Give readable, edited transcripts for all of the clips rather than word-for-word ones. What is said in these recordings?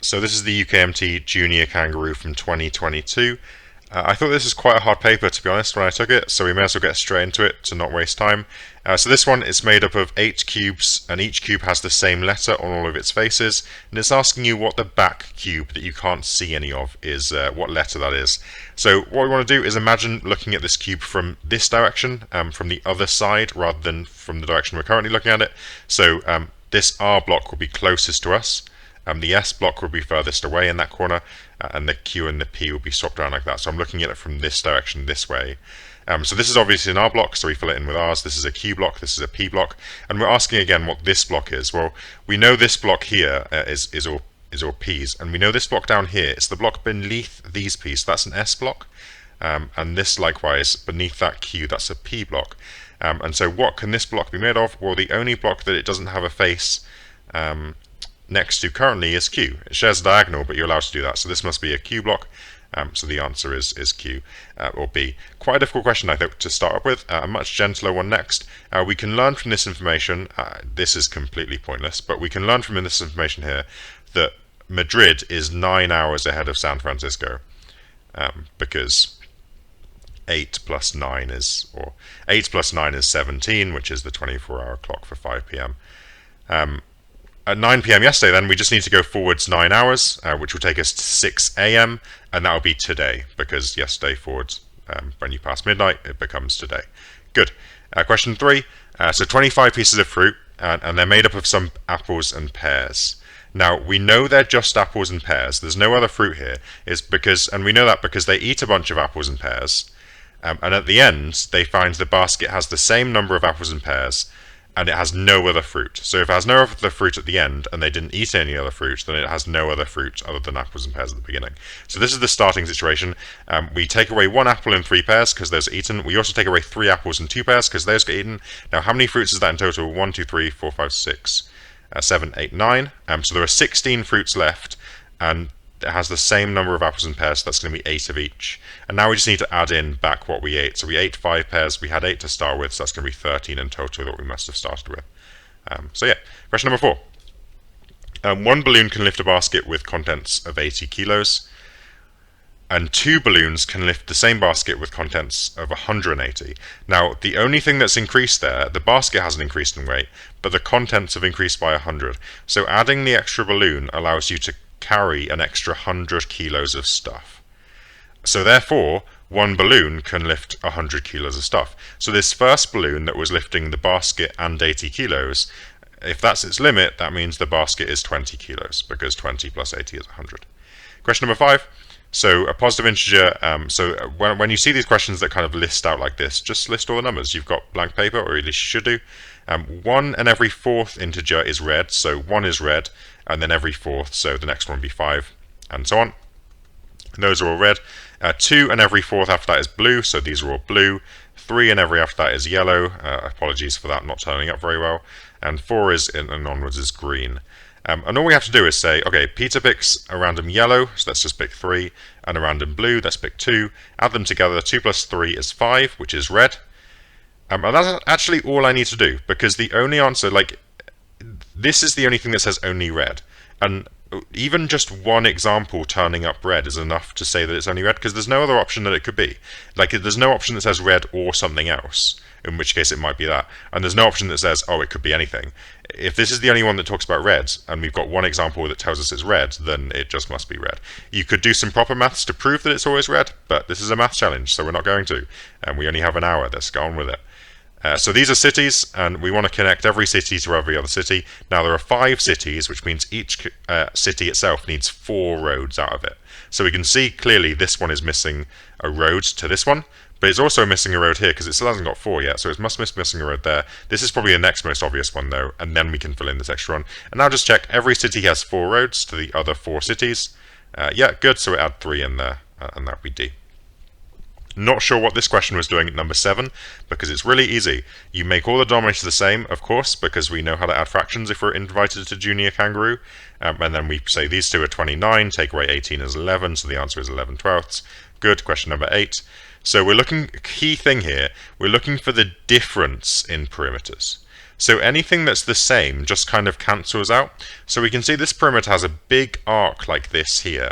So this is the UKMT Junior Kangaroo from 2022. I thought this was quite a hard paper, to be honest, when I took it, so we may as well get straight into it to not waste time. So this one is made up of 8 cubes, and each cube has the same letter on all of its faces, and it's asking you what the back cube that you can't see any of is, what letter that is. So what we want to do is imagine looking at this cube from this direction, from the other side, rather than from the direction we're currently looking at it. So this R block will be closest to us. The S block will be furthest away in that corner, and the Q and the P will be swapped around like that. So I'm looking at it from this direction, this way. So this is obviously an R block, so we fill it in with R's. This is a Q block, this is a P block, and we're asking again what this block is. Well, we know this block here is all P's, and we know this block down here is the block beneath these P's. So that's an S block, and this likewise beneath that Q, that's a P block. And so what can this block be made of? Well, the only block that it doesn't have a face next to currently is Q. It shares a diagonal, but you're allowed to do that. So this must be a Q block. So the answer is Q or B. Quite a difficult question, I think, to start up with. A much gentler one next. We can learn from this information. This is completely pointless, but we can learn from this information here that Madrid is 9 hours ahead of San Francisco, because 8 plus 9 is 17, which is the 24-hour clock for 5 p.m. At 9 p.m. yesterday, then, we just need to go forwards 9 hours, which will take us to 6 a.m., and that will be today, because yesterday forwards, when you pass midnight, it becomes today. Good. Question 3. So 25 pieces of fruit, and they're made up of some apples and pears. Now, we know they're just apples and pears. There's no other fruit here. And we know that because they eat a bunch of apples and pears, and at the end, they find the basket has the same number of apples and pears, and it has no other fruit. So if it has no other fruit at the end, and they didn't eat any other fruit, then it has no other fruit other than apples and pears at the beginning. So this is the starting situation. We take away 1 apple and 3 pears, because those are eaten. We also take away 3 apples and 2 pears, because those get eaten. Now, how many fruits is that in total? 1, 2, 3, 4, 5, 6, 7, 8, 9. So there are 16 fruits left, and it has the same number of apples and pears, so that's going to be 8 of each. And now we just need to add in back what we ate. So we ate 5 pears, we had 8 to start with, so that's going to be 13 in total that we must have started with. So yeah, question number 4. 1 balloon can lift a basket with contents of 80 kilos, and 2 balloons can lift the same basket with contents of 180. Now, the only thing that's increased there, the basket hasn't increased in weight, but the contents have increased by 100. So adding the extra balloon allows you to carry an extra 100 kilos of stuff. So therefore, 1 balloon can lift 100 kilos of stuff. So this first balloon that was lifting the basket and 80 kilos, if that's its limit, that means the basket is 20 kilos, because 20 plus 80 is 100. Question number 5. So a positive integer, so when you see these questions that kind of list out like this, just list all the numbers. You've got blank paper, or at least you should do. 1 and every 4th integer is red, so 1 is red, and then every 4th, so the next one would be 5, and so on. And those are all red. 2 and every 4th after that is blue, so these are all blue. 3 and every after that is yellow. Apologies for that not turning up very well. And 4 is, and onwards, is green. And all we have to do is say, okay, Peter picks a random yellow, so let's just pick 3, and a random blue, let's pick 2. Add them together, 2 plus 3 is 5, which is red. And that's actually all I need to do, because the only answer, this is the only thing that says only red. And even just one example turning up red is enough to say that it's only red, because there's no other option that it could be. There's no option that says red or something else, in which case it might be that. And there's no option that says, oh, it could be anything. If this is the only one that talks about red, and we've got one example that tells us it's red, then it just must be red. You could do some proper maths to prove that it's always red, but this is a math challenge, so we're not going to. And we only have an hour, let's go on with it. So these are cities, and we want to connect every city to every other city. Now there are 5 cities, which means each city itself needs 4 roads out of it. So we can see clearly this one is missing a road to this one, but it's also missing a road here because it still hasn't got 4 yet, so it must be missing a road there. This is probably the next most obvious one though, and then we can fill in this extra one. And now just check, every city has 4 roads to the other 4 cities. Yeah, good, so we add 3 in there, and that would be D. Not sure what this question was doing at number 7, because it's really easy. You make all the denominators the same, of course, because we know how to add fractions if we're invited to Junior Kangaroo. And then we say these two are 29, take away 18 is 11, so the answer is 11/12. Good, question number 8. So we're looking, key thing here, we're looking for the difference in perimeters. So anything that's the same just kind of cancels out. So we can see this perimeter has a big arc like this here,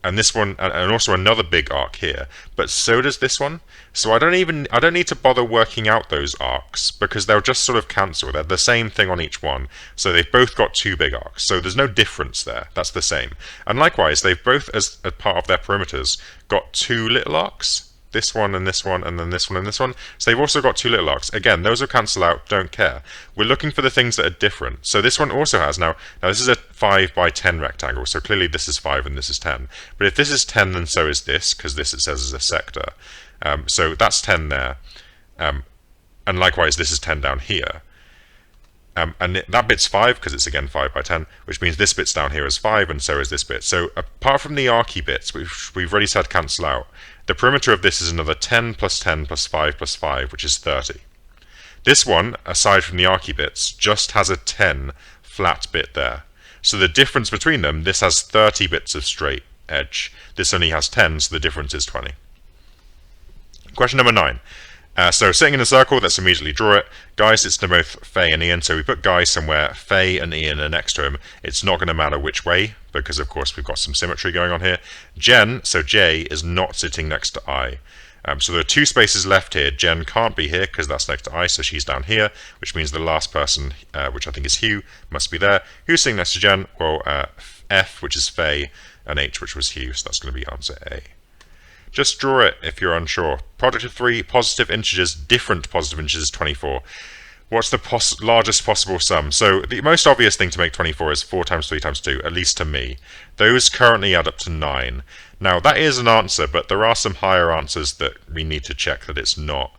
and this one, and also another big arc here, but so does this one. So I don't need to bother working out those arcs because they'll just sort of cancel. They're the same thing on each one. So they've both got two big arcs. So there's no difference there. That's the same. And likewise, they've both, as a part of their perimeters, got two little arcs. This one and this one, and then this one and this one. So they've also got two little arcs. Again, those will cancel out, don't care. We're looking for the things that are different. So this one also has, now this is a 5 by 10 rectangle, so clearly this is 5 and this is 10. But if this is 10, then so is this, because this it says is a sector. So that's 10 there. And likewise, this is 10 down here. And that bit's 5 because it's again 5 by 10, which means this bit's down here is 5 and so is this bit. So apart from the archy bits, which we've already said cancel out, the perimeter of this is another 10 plus 10 plus 5 plus 5, which is 30. This one, aside from the archy bits, just has a 10 flat bit there. So the difference between them, this has 30 bits of straight edge. This only has 10, so the difference is 20. Question number 9. So sitting in a circle, let's immediately draw it. Guy sits to both Faye and Ian, so we put Guy somewhere, Faye and Ian are next to him. It's not going to matter which way, because of course we've got some symmetry going on here. Jen, so J, is not sitting next to I. So there are two spaces left here. Jen can't be here because that's next to I, so she's down here, which means the last person, which I think is Hugh, must be there. Who's sitting next to Jen? Well, F, which is Faye, and H, which was Hugh, so that's going to be answer A. Just draw it if you're unsure. Product of three positive integers, different positive integers, 24. What's the largest possible sum? So the most obvious thing to make 24 is 4 times 3 times 2, at least to me. Those currently add up to 9. Now that is an answer, but there are some higher answers that we need to check that it's not.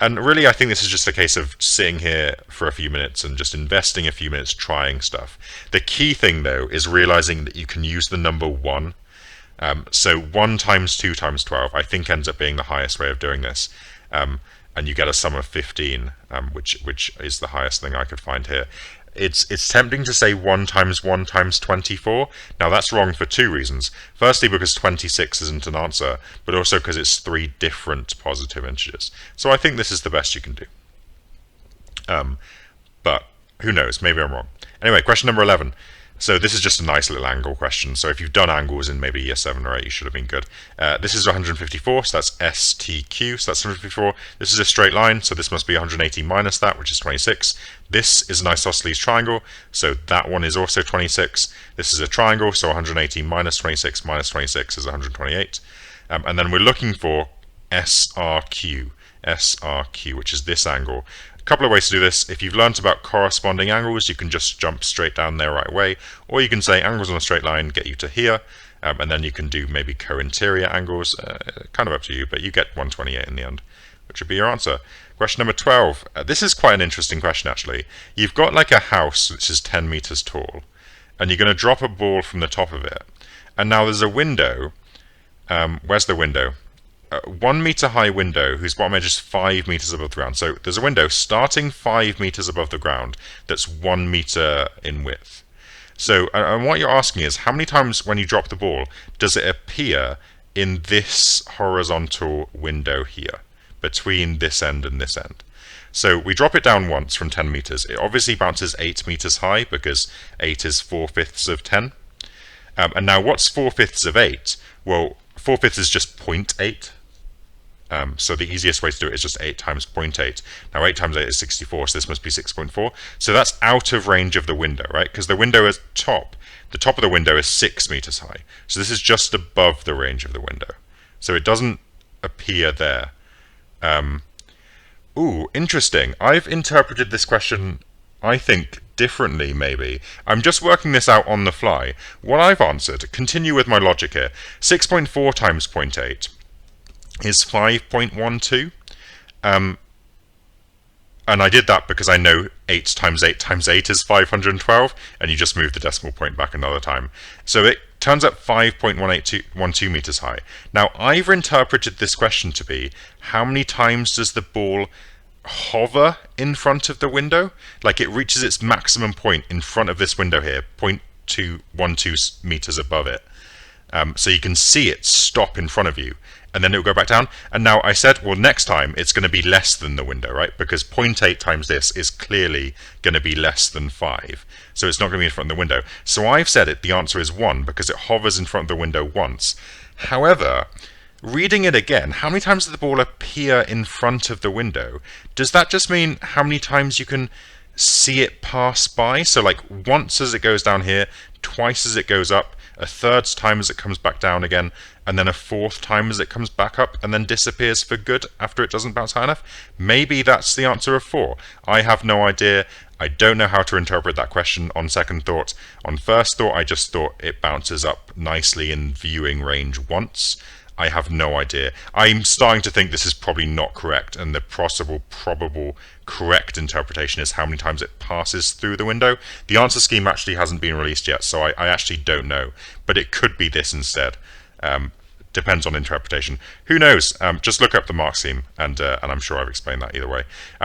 And really I think this is just a case of sitting here for a few minutes and just investing a few minutes trying stuff. The key thing though is realizing that you can use the number 1. So 1 times 2 times 12 I think ends up being the highest way of doing this, and you get a sum of 15, which is the highest thing I could find here. It's tempting to say 1 times 1 times 24. Now that's wrong for two reasons. Firstly, because 26 isn't an answer, but also because it's 3 different positive integers. So I think this is the best you can do. But who knows, maybe I'm wrong. Anyway, question number 11. So this is just a nice little angle question. So if you've done angles in maybe year 7 or 8, you should have been good. This is 154, so that's STQ, so that's 154. This is a straight line, so this must be 180 minus that, which is 26. This is an isosceles triangle, so that one is also 26. This is a triangle, so 180 minus 26 is 128. And then we're looking for SRQ, which is this angle. A couple of ways to do this. If you've learnt about corresponding angles, you can just jump straight down there right away, or you can say angles on a straight line get you to here, and then you can do maybe co-interior angles, kind of up to you, but you get 128 in the end, which would be your answer. Question number 12. This is quite an interesting question actually. You've got like a house which is 10 meters tall, and you're going to drop a ball from the top of it, and now there's a window. Where's the window? 1 meter high window whose bottom edge is 5 meters above the ground. So there's a window starting 5 meters above the ground that's 1 meter in width. So and what you're asking is how many times when you drop the ball does it appear in this horizontal window here between this end and this end? So we drop it down once from 10 meters. It obviously bounces 8 meters high because 8 is 4/5 of 10. And now what's 4/5 of 8? Well, 4/5 is just 0.8. So the easiest way to do it is just 8 times 0.8. Now 8 times 8 is 64, so this must be 6.4. So that's out of range of the window, right? Because the window is the top of the window is 6 meters high. So this is just above the range of the window. So it doesn't appear there. Ooh, interesting. I've interpreted this question, I think, differently maybe. I'm just working this out on the fly. What I've answered, continue with my logic here, 6.4 times 0.8 is 5.12. And I did that because I know 8 times 8 times 8 is 512, and you just move the decimal point back another time. So it turns out 5.12 meters high. Now I've interpreted this question to be, how many times does the ball hover in front of the window? Like it reaches its maximum point in front of this window here, 0.212 meters above it. So you can see it stop in front of you, and then it will go back down. And now I said, well, next time it's going to be less than the window, right? Because 0.8 times this is clearly going to be less than 5. So it's not going to be in front of the window. So I've said it, the answer is 1, because it hovers in front of the window once. However, reading it again, how many times does the ball appear in front of the window? Does that just mean how many times you can see it pass by? So like once as it goes down here, twice as it goes up, a third time as it comes back down again, and then a fourth time as it comes back up and then disappears for good after it doesn't bounce high enough? Maybe that's the answer of 4. I have no idea. I don't know how to interpret that question on second thought. On first thought, I just thought it bounces up nicely in viewing range once. I have no idea. I'm starting to think this is probably not correct, and the probable correct interpretation is how many times it passes through the window. The answer scheme actually hasn't been released yet, so I actually don't know. But it could be this instead. Depends on interpretation. Who knows? Just look up the mark scheme, and I'm sure I've explained that either way.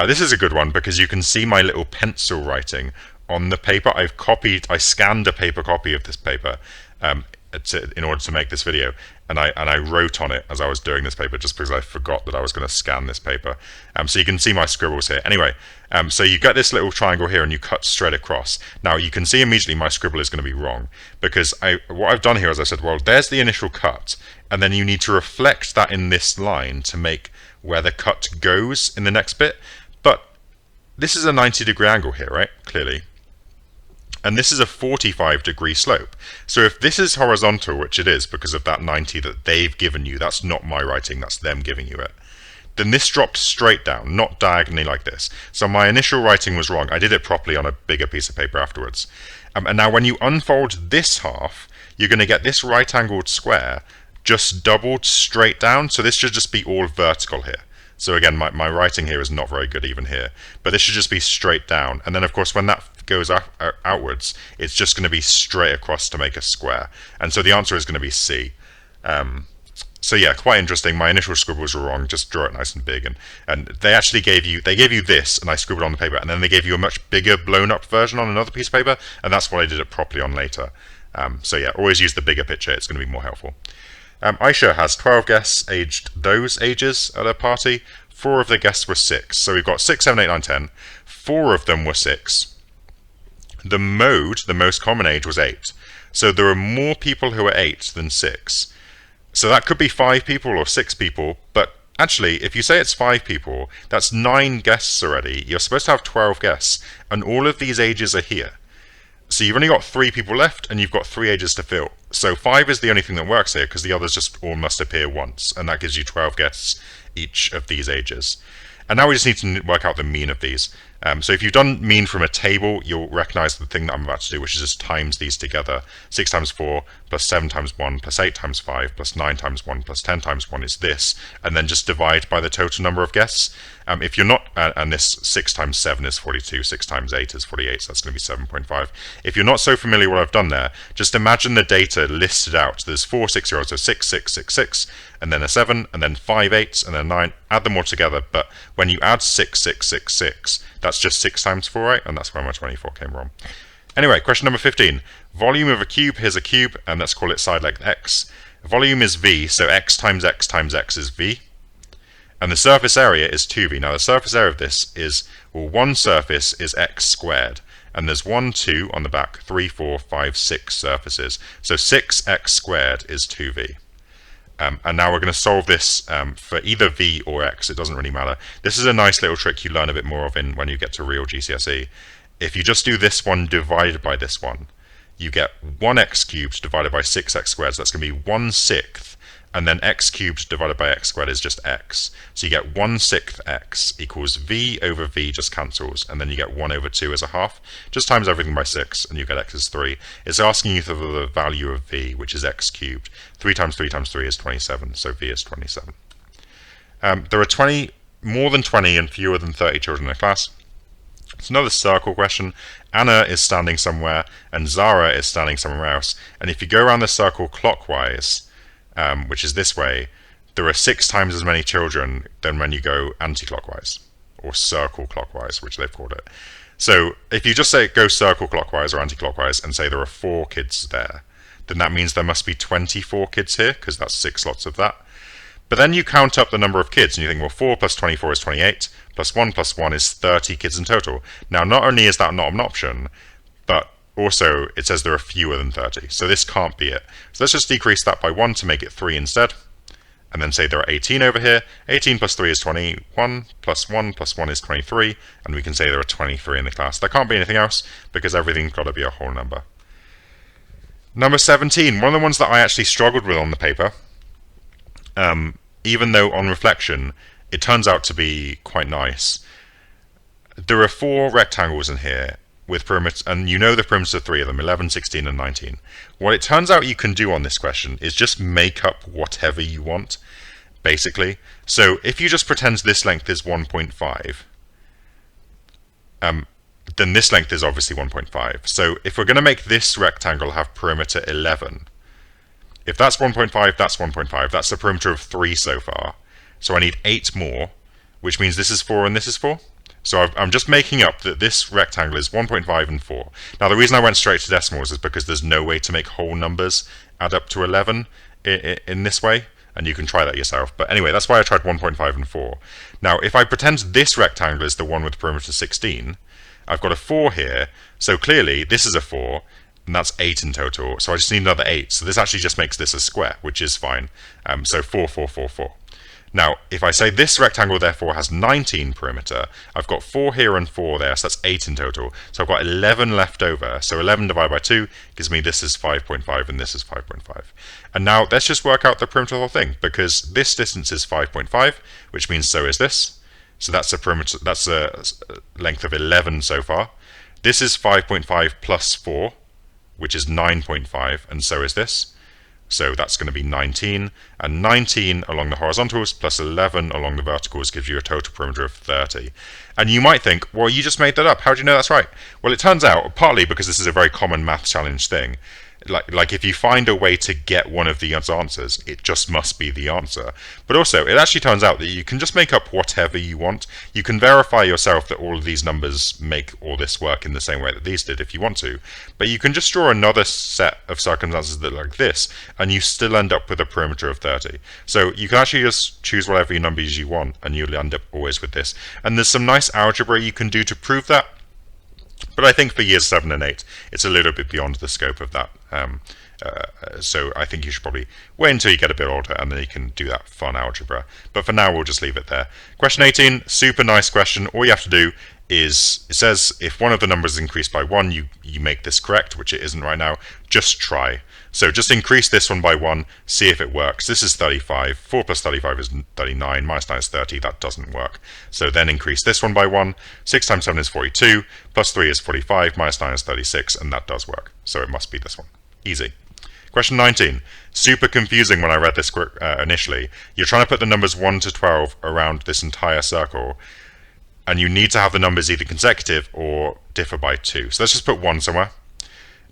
This is a good one because you can see my little pencil writing on the paper. I scanned a paper copy of this paper in order to make this video, and I wrote on it as I was doing this paper just because I forgot that I was going to scan this paper. So you can see my scribbles here. Anyway, so you get this little triangle here and you cut straight across. Now you can see immediately my scribble is going to be wrong because what I've done here is I said, well, there's the initial cut, and then you need to reflect that in this line to make where the cut goes in the next bit. But this is a 90-degree angle here, right? Clearly. And this is a 45-degree slope. So if this is horizontal, which it is because of that 90 that they've given you, that's not my writing, that's them giving you it, then this dropped straight down, not diagonally like this. So my initial writing was wrong. I did it properly on a bigger piece of paper afterwards. And now when you unfold this half, you're going to get this right-angled square just doubled straight down. So this should just be all vertical here. So again, my writing here is not very good even here, but this should just be straight down. And then of course when that goes outwards, it's just going to be straight across to make a square. And so the answer is going to be C. So yeah, quite interesting. My initial scribbles were wrong. Just draw it nice and big. And they actually gave you this, and I scribbled on the paper, and then they gave you a much bigger blown up version on another piece of paper, and that's what I did it properly on later. So yeah, always use the bigger picture. It's going to be more helpful. Aisha has 12 guests aged those ages at her party. 4 of the guests were 6. So we've got 6, 7, 8, 9, 10. 4 of them were 6. The most common age, was 8. So there are more people who are 8 than 6. So that could be 5 people or 6 people. But actually, if you say it's 5 people, that's 9 guests already. You're supposed to have 12 guests. And all of these ages are here. So you've only got 3 people left, and you've got 3 ages to fill. So 5 is the only thing that works here, because the others just all must appear once, and that gives you 12 guests each of these ages. And now we just need to work out the mean of these. So if you've done mean from a table, you'll recognize the thing that I'm about to do, which is just times these together. 6 times 4 plus 7 times 1 plus 8 times 5 plus 9 times 1 plus 10 times 1 is this, and then just divide by the total number of guests. If you're not, and this 6 times 7 is 42, 6 times 8 is 48, so that's going to be 7.5. If you're not so familiar with what I've done there, just imagine the data listed out. There's 4 6-year-olds, so 6, 6, 6, 6, and then a 7, and then 5 8s, and then 9. Add them all together, but when you add 6, 6, 6, 6, that's just 6 times 4, right? And that's where my 24 came from. Anyway, question number 15. Volume of a cube. Here's a cube, and let's call it side length x. Volume is v, so x times x times x is v. And the surface area is 2v. Now the surface area of this is, well, one surface is x squared. And there's 1, 2 on the back, 3, 4, 5, 6 surfaces. So 6x squared is 2v. And now we're going to solve this for either v or x. It doesn't really matter. This is a nice little trick you learn a bit more of when you get to real GCSE. If you just do this one divided by this one, you get 1x cubed divided by 6x squared. So that's going to be 1/6. And then x cubed divided by x squared is just x. So you get 1/6 x equals v over v just cancels. And then you get 1 over 2 as a half. Just times everything by 6 and you get x is 3. It's asking you for the value of v, which is x cubed. 3 times 3 times 3 is 27. So v is 27. There are more than 20 and fewer than 30 children in a class. It's another circle question. Anna is standing somewhere and Zara is standing somewhere else. And if you go around the circle clockwise, which is this way, there are 6 times as many children than when you go anti-clockwise, or circle clockwise, which they've called it. So if you just say go circle clockwise or anti-clockwise and say there are 4 kids there, then that means there must be 24 kids here, because that's 6 lots of that. But then you count up the number of kids, and you think, well, 4 plus 24 is 28, plus 1 is 30 kids in total. Now, not only is that not an option, but also it says there are fewer than 30, so this can't be it. So let's just decrease that by 1 to make it 3 instead, and then say there are 18 over here. 18 plus 3 is 21, plus 1 is 23, and we can say there are 23 in the class. There can't be anything else, because everything's got to be a whole number. Number 17, one of the ones that I actually struggled with on the paper, even though on reflection it turns out to be quite nice. There are 4 rectangles in here with perimeters, and you know the perimeters of 3 of them, 11, 16 and 19. What it turns out you can do on this question is just make up whatever you want, basically. So if you just pretend this length is 1.5, then this length is obviously 1.5. So if we're going to make this rectangle have perimeter 11, if that's 1.5, that's 1.5. That's the perimeter of 3 so far. So I need 8 more, which means this is 4 and this is 4. So I'm just making up that this rectangle is 1.5 and 4. Now the reason I went straight to decimals is because there's no way to make whole numbers add up to 11 in this way, and you can try that yourself. But anyway, that's why I tried 1.5 and 4. Now if I pretend this rectangle is the one with perimeter 16, I've got a 4 here, so clearly this is a 4, and that's 8 in total, so I just need another 8. So this actually just makes this a square, which is fine. So 4, 4, 4, 4. Now, if I say this rectangle therefore has 19 perimeter, I've got 4 here and 4 there, so that's 8 in total. So I've got 11 left over. So 11 divided by 2 gives me this is 5.5 and this is 5.5. And now let's just work out the perimeter of the whole thing, because this distance is 5.5, which means so is this. So that's a perimeter, that's a length of 11 so far. This is 5.5 plus 4, which is 9.5, and so is this. So that's going to be 19, and 19 along the horizontals plus 11 along the verticals gives you a total perimeter of 30. And you might think, well, you just made that up. How do you know that's right? Well, it turns out, partly because this is a very common math challenge thing, like if you find a way to get one of the answers, it just must be the answer. But also, it actually turns out that you can just make up whatever you want. You can verify yourself that all of these numbers make all this work in the same way that these did if you want to. But you can just draw another set of circumstances that look like this, and you still end up with a perimeter of 30. So you can actually just choose whatever numbers you want, and you'll end up always with this. And there's some nice algebra you can do to prove that. But I think for years 7 and 8, it's a little bit beyond the scope of that. So I think you should probably wait until you get a bit older and then you can do that fun algebra. But for now, we'll just leave it there. Question 18, super nice question. All you have to do is, it says if one of the numbers is increased by 1, you make this correct, which it isn't right now. Just try. So just increase this one by 1, see if it works. This is 35. 4 plus 35 is 39. Minus 9 is 30. That doesn't work. So then increase this one by 1. 6 times 7 is 42. Plus 3 is 45. Minus 9 is 36. And that does work. So it must be this one. Easy. Question 19. Super confusing when I read this initially. You're trying to put the numbers 1 to 12 around this entire circle, and you need to have the numbers either consecutive or differ by 2. So let's just put 1 somewhere.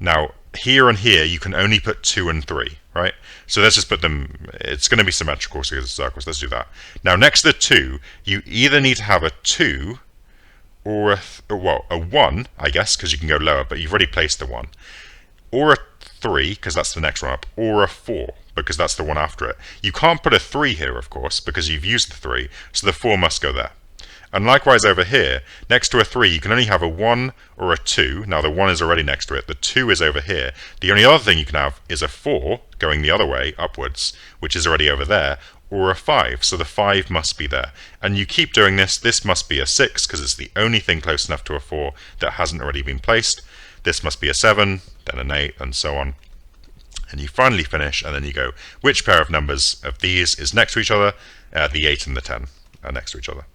Now, here and here, you can only put 2 and 3, right? So let's just put them, it's going to be symmetrical, so it's circles. Let's do that. Now, next to the 2, you either need to have a 2 or a 1, I guess, because you can go lower, but you've already placed the 1. Or a 3, because that's the next one up, or a 4, because that's the one after it. You can't put a 3 here, of course, because you've used the 3, so the 4 must go there. And likewise over here, next to a 3, you can only have a 1 or a 2. Now the 1 is already next to it, the 2 is over here. The only other thing you can have is a 4, going the other way, upwards, which is already over there, or a 5, so the 5 must be there. And you keep doing this. This must be a 6, because it's the only thing close enough to a 4 that hasn't already been placed. This must be a 7, then an 8, and so on. And you finally finish, and then you go, which pair of numbers of these is next to each other? The 8 and the 10 are next to each other.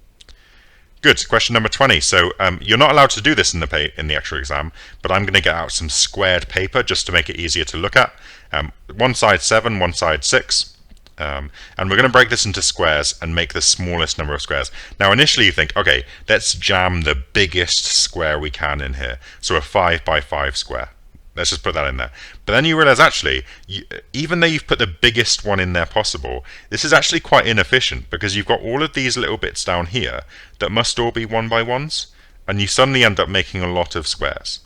Good. Question number 20. So you're not allowed to do this in the actual exam, but I'm going to get out some squared paper just to make it easier to look at. One side 7, one side 6. And we're going to break this into squares and make the smallest number of squares. Now initially you think, okay, let's jam the biggest square we can in here. So a 5 by 5 square. Let's just put that in there. But then you realize actually, even though you've put the biggest one in there possible, this is actually quite inefficient because you've got all of these little bits down here that must all be 1 by 1s, and you suddenly end up making a lot of squares.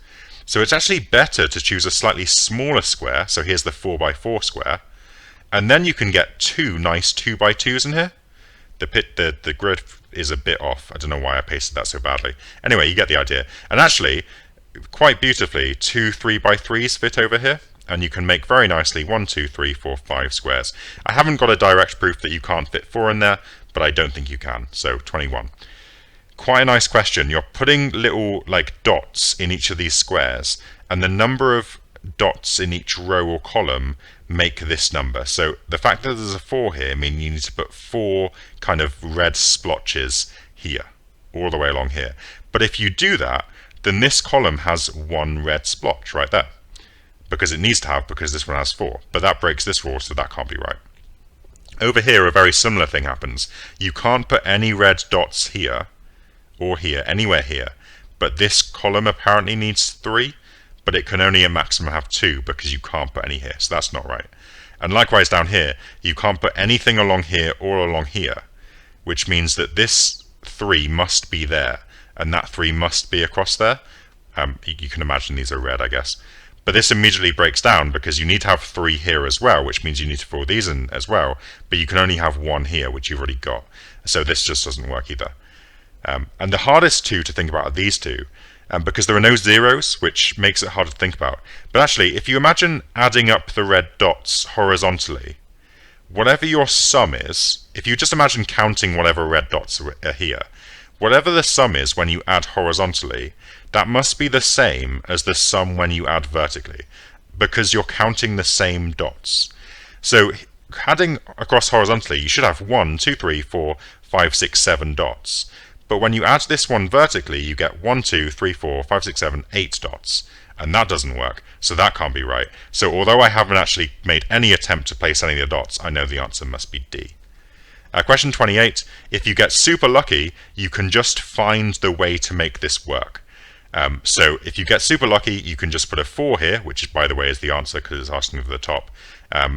So it's actually better to choose a slightly smaller square. So here's the 4 by 4 square. And then you can get two nice 2 by 2s in here. The grid is a bit off. I don't know why I pasted that so badly. Anyway, you get the idea. And actually, quite beautifully, two 3 by 3s fit over here. And you can make very nicely 1, 2, 3, 4, 5 squares. I haven't got a direct proof that you can't fit 4 in there, but I don't think you can. So 21. Quite a nice question. You're putting little like dots in each of these squares, and the number of dots in each row or column make this number. So the fact that there's a 4 here means you need to put 4 kind of red splotches here, all the way along here. But if you do that, then this column has 1 red splotch right there, because it needs to have, because this one has 4. But that breaks this rule, so that can't be right. Over here, a very similar thing happens. You can't put any red dots here, or here, anywhere here, but this column apparently needs 3, but it can only a maximum have 2 because you can't put any here, so that's not right. And likewise down here, you can't put anything along here or along here, which means that this 3 must be there, and that 3 must be across there. You can imagine these are red, I guess. But this immediately breaks down because you need to have 3 here as well, which means you need to fill these in as well, but you can only have 1 here, which you've already got. So this just doesn't work either. And the hardest two to think about are these two, because there are no zeros, which makes it hard to think about. But actually, if you imagine adding up the red dots horizontally, whatever your sum is, if you just imagine counting whatever red dots are here, whatever the sum is when you add horizontally, that must be the same as the sum when you add vertically, because you're counting the same dots. So adding across horizontally, you should have 1, 2, 3, 4, 5, 6, 7 dots. But when you add this one vertically, you get 1, 2, 3, 4, 5, 6, 7, 8 dots. And that doesn't work, so that can't be right. So although I haven't actually made any attempt to place any of the dots, I know the answer must be D. Question 28, if you get super lucky, you can just find the way to make this work. So if you get super lucky, you can just put a 4 here, which by the way is the answer because it's asking for the top.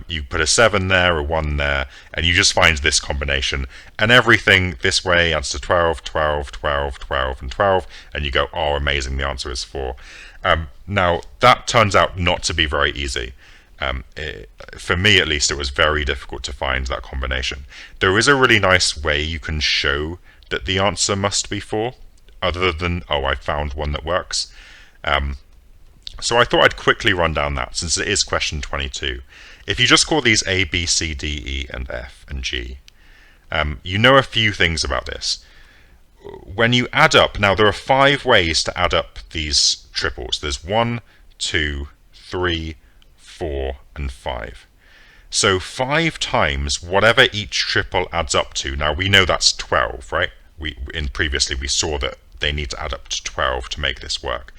You put a 7 there, a 1 there, and you just find this combination. And everything this way adds to 12, 12, 12, 12, and 12. And you go, oh, amazing, the answer is 4. Now, that turns out not to be very easy. For me, at least, it was very difficult to find that combination. There is a really nice way you can show that the answer must be 4, other than, oh, I found one that works. So I thought I'd quickly run down that, since it is question 22. If you just call these A, B, C, D, E, and F, and G, you know a few things about this. When you add up, now there are 5 ways to add up these triples. There's 1, 2, 3, 4, and 5. So 5 times whatever each triple adds up to. Now we know that's 12, right? Previously we saw that they need to add up to 12 to make this work.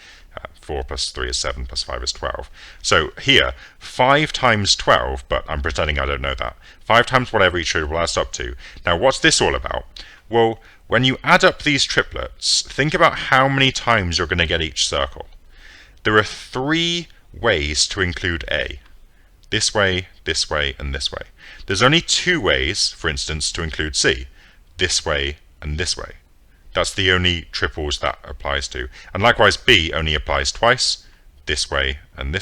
4 plus 3 is 7 plus 5 is 12. So here, 5 times 12, but I'm pretending I don't know that. 5 times whatever each triple adds up to. Now what's this all about? Well, when you add up these triplets, think about how many times you're going to get each circle. There are 3 ways to include A. This way, and this way. There's only 2 ways, for instance, to include C. This way and this way. That's the only triples that applies to. And likewise, B only applies twice, this way, and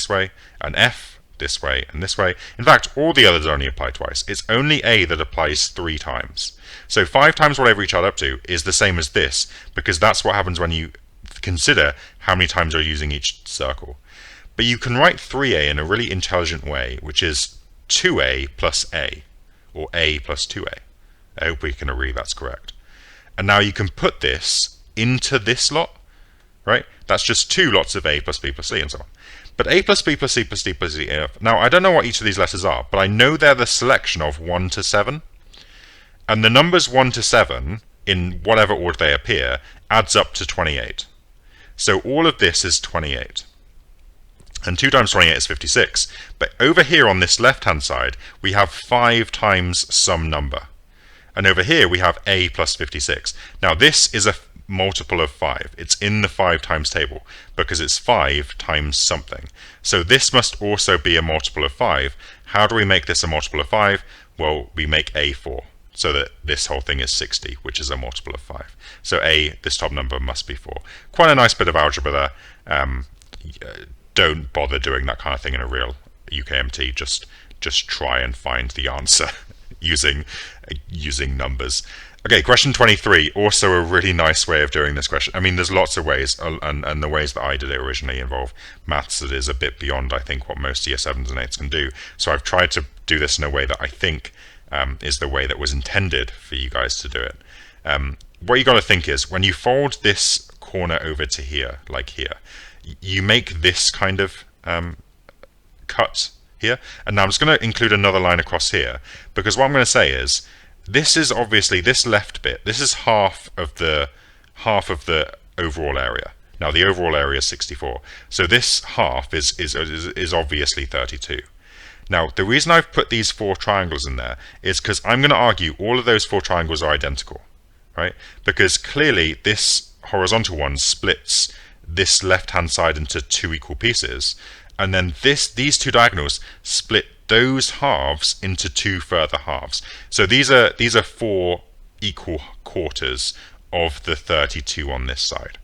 F, this way, and this way. In fact, all the others only apply twice. It's only A that applies 3 times. So 5 times whatever each add up to is the same as this, because that's what happens when you consider how many times you're using each circle. But you can write 3A in a really intelligent way, which is 2A plus A, or A plus 2A. I hope we can agree that's correct. And now you can put this into this lot, right? That's just 2 lots of A plus B plus C and so on. But A plus B plus C plus D plus E. Now, I don't know what each of these letters are, but I know they're the selection of 1 to 7. And the numbers 1 to 7, in whatever order they appear, adds up to 28. So all of this is 28. And 2 times 28 is 56. But over here on this left-hand side, we have 5 times some number. And over here we have A plus 56. Now this is a multiple of 5. It's in the 5 times table because it's 5 times something. So this must also be a multiple of 5. How do we make this a multiple of 5? Well, we make A 4. So that this whole thing is 60, which is a multiple of 5. So A, this top number, must be 4. Quite a nice bit of algebra there. don't bother doing that kind of thing in a real UKMT. Just try and find the answer using numbers. Okay, question 23, also a really nice way of doing this question. I mean, there's lots of ways, and the ways that I did it originally involve maths that is a bit beyond, I think, what most year 7s and 8s can do. So I've tried to do this in a way that I think is the way that was intended for you guys to do it. What you got to think is, when you fold this corner over to here, like here, you make this kind of cut here. And now I'm just going to include another line across here, because what I'm going to say is, this is obviously, this left bit, this is half of the overall area. Now the overall area is 64, so this half is obviously 32. Now the reason I've put these 4 triangles in there is because I'm going to argue all of those 4 triangles are identical, right? Because clearly this horizontal one splits this left hand side into 2 equal pieces, and then these 2 diagonals split those halves into 2 further halves. So these are 4 equal quarters of the 32 on this side.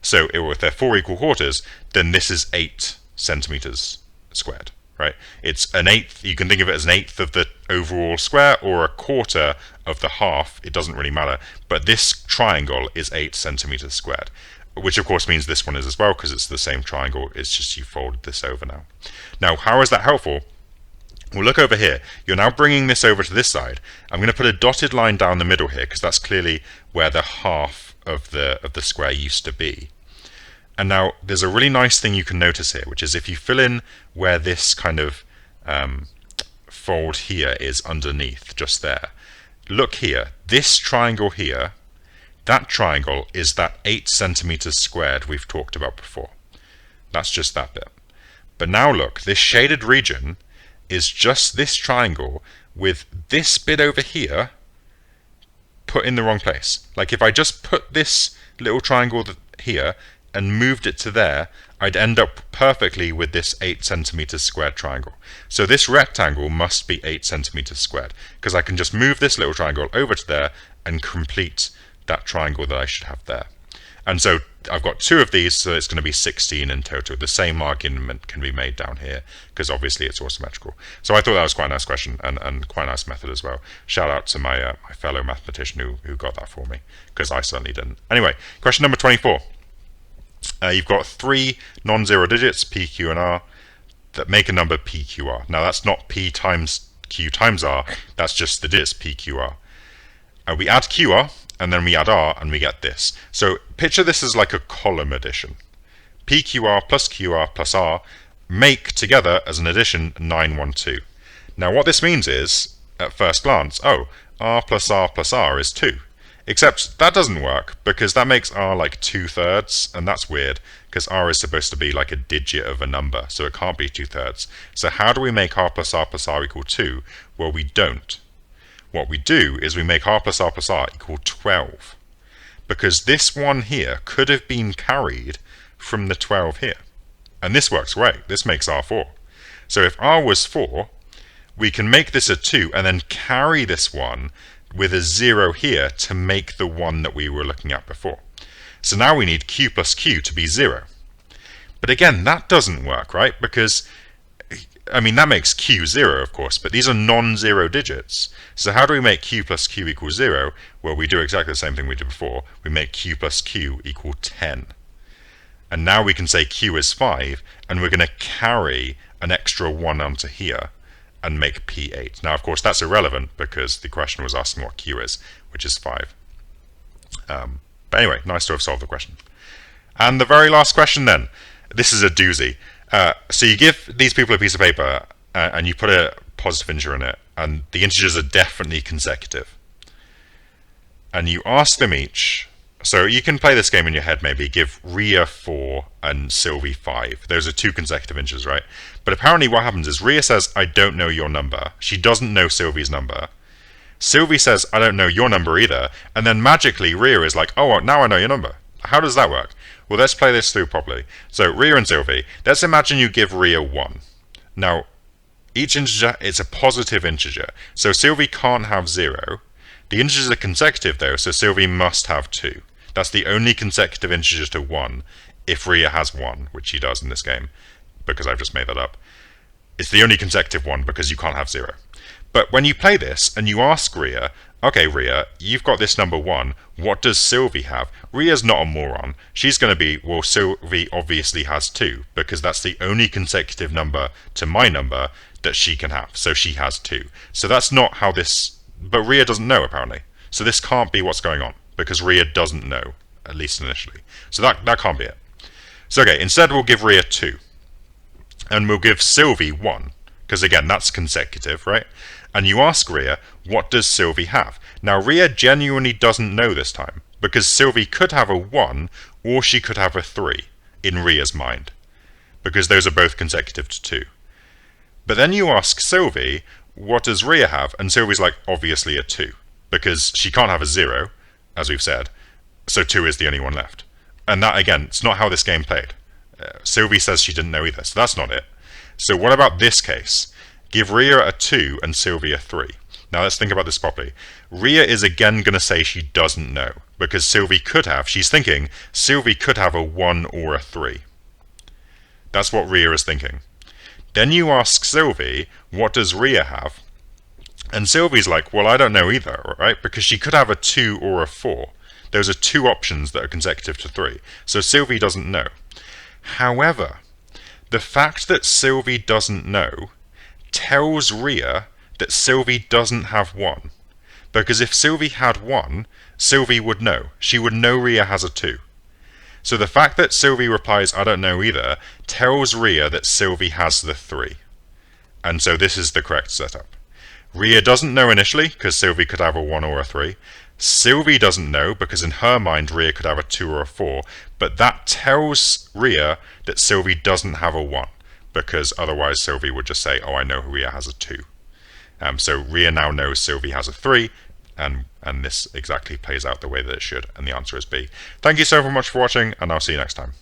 So if they're 4 equal quarters, then this is 8 centimeters squared, right? It's an eighth. You can think of it as an eighth of the overall square or a quarter of the half. It doesn't really matter. But this triangle is 8 centimeters squared, which of course means this one is as well, because it's the same triangle. It's just you folded this over now. Now, how is that helpful? Well, look over here. You're now bringing this over to this side. I'm going to put a dotted line down the middle here, because that's clearly where the half of the square used to be. And now there's a really nice thing you can notice here, which is if you fill in where this kind of fold here is underneath, just there. Look here. This triangle here, that triangle is that 8 centimeters squared we've talked about before. That's just that bit. But now look, this shaded region is just this triangle with this bit over here put in the wrong place. Like if I just put this little triangle here and moved it to there, I'd end up perfectly with this 8 centimeters squared triangle. So this rectangle must be 8 centimeters squared, because I can just move this little triangle over to there and complete that triangle that I should have there. And so I've got 2 of these, so it's going to be 16 in total. The same argument can be made down here, because obviously it's all symmetrical. So I thought that was quite a nice question, and quite a nice method as well. Shout out to my fellow mathematician who got that for me, because I certainly didn't. Anyway, question number 24. You've got 3 non-zero digits, p, q, and r, that make a number p, q, r. Now that's not p times q times r, that's just the digits p, q, r. We add q, r, and then we add r, and we get this. So picture this as like a column addition. PQR plus QR plus R make together as an addition 912. Now what this means is, at first glance, oh, R plus R is 2. Except that doesn't work, because that makes R like 2/3, and that's weird, because R is supposed to be like a digit of a number, so it can't be 2/3. So how do we make R plus R equal 2? Well, we don't. What we do is we make R plus R equal 12, because this one here could have been carried from the 12 here. And this works great. This makes R 4. So if R was 4, we can make this a 2 and then carry this one with a 0 here to make the one that we were looking at before. So now we need Q plus Q to be 0. But again, that doesn't work, right? Because I mean, that makes Q 0, of course, but these are non-zero digits. So how do we make Q plus Q equal 0? Well, we do exactly the same thing we did before. We make Q plus Q equal 10. And now we can say Q is 5, and we're going to carry an extra 1 onto here and make P 8. Now, of course, that's irrelevant because the question was asking what Q is, which is 5. But anyway, nice to have solved the question. And the very last question then. This is a doozy. So you give these people a piece of paper and you put a positive integer in it, and the integers are definitely consecutive. And you ask them each, so you can play this game in your head maybe, give Ria 4 and Sylvie 5. Those are 2 consecutive integers, right? But apparently what happens is Ria says, I don't know your number. She doesn't know Sylvie's number. Sylvie says, I don't know your number either. And then magically Ria is like, oh, now I know your number. How does that work? Well, let's play this through properly. So Ria and Sylvie, let's imagine you give Ria 1. Now, each integer is a positive integer. So Sylvie can't have 0. The integers are consecutive though, so Sylvie must have 2. That's the only consecutive integer to 1 if Rhea has 1, which she does in this game, because I've just made that up. It's the only consecutive one because you can't have 0. But when you play this and you ask Rhea, okay, Rhea, you've got this number 1, what does Sylvie have? Rhea's not a moron. She's going to be, well, Sylvie obviously has 2, because that's the only consecutive number to my number that she can have. So she has 2. So that's not how this... But Rhea doesn't know, apparently. So this can't be what's going on, because Rhea doesn't know, at least initially. So that can't be it. So okay, instead we'll give Rhea 2. And we'll give Sylvie 1, because again, that's consecutive, right? And you ask Rhea, what does Sylvie have? Now, Rhea genuinely doesn't know this time, because Sylvie could have a 1, or she could have a 3, in Rhea's mind, because those are both consecutive to 2. But then you ask Sylvie, what does Rhea have? And Sylvie's like, obviously a 2, because she can't have a 0, as we've said, so 2 is the only one left. And that, again, it's not how this game played. Sylvie says she didn't know either, so that's not it. So what about this case? Give Rhea a 2 and Sylvie a 3. Now let's think about this properly. Rhea is again going to say she doesn't know, because Sylvie could have, she's thinking, Sylvie could have a 1 or a 3. That's what Rhea is thinking. Then you ask Sylvie, what does Rhea have? And Sylvie's like, well, I don't know either, right? Because she could have a 2 or a 4. Those are 2 options that are consecutive to 3. So Sylvie doesn't know. However, the fact that Sylvie doesn't know tells Rhea that Sylvie doesn't have 1. Because if Sylvie had 1, Sylvie would know. She would know Rhea has a 2. So the fact that Sylvie replies, I don't know either, tells Rhea that Sylvie has the 3. And so this is the correct setup. Rhea doesn't know initially, because Sylvie could have a 1 or a 3. Sylvie doesn't know, because in her mind Rhea could have a 2 or a 4. But that tells Rhea that Sylvie doesn't have a 1. Because otherwise Sylvie would just say, oh, I know Rhea has a 2. So Rhea now knows Sylvie has a 3, and this exactly plays out the way that it should, and the answer is B. Thank you so much for watching, and I'll see you next time.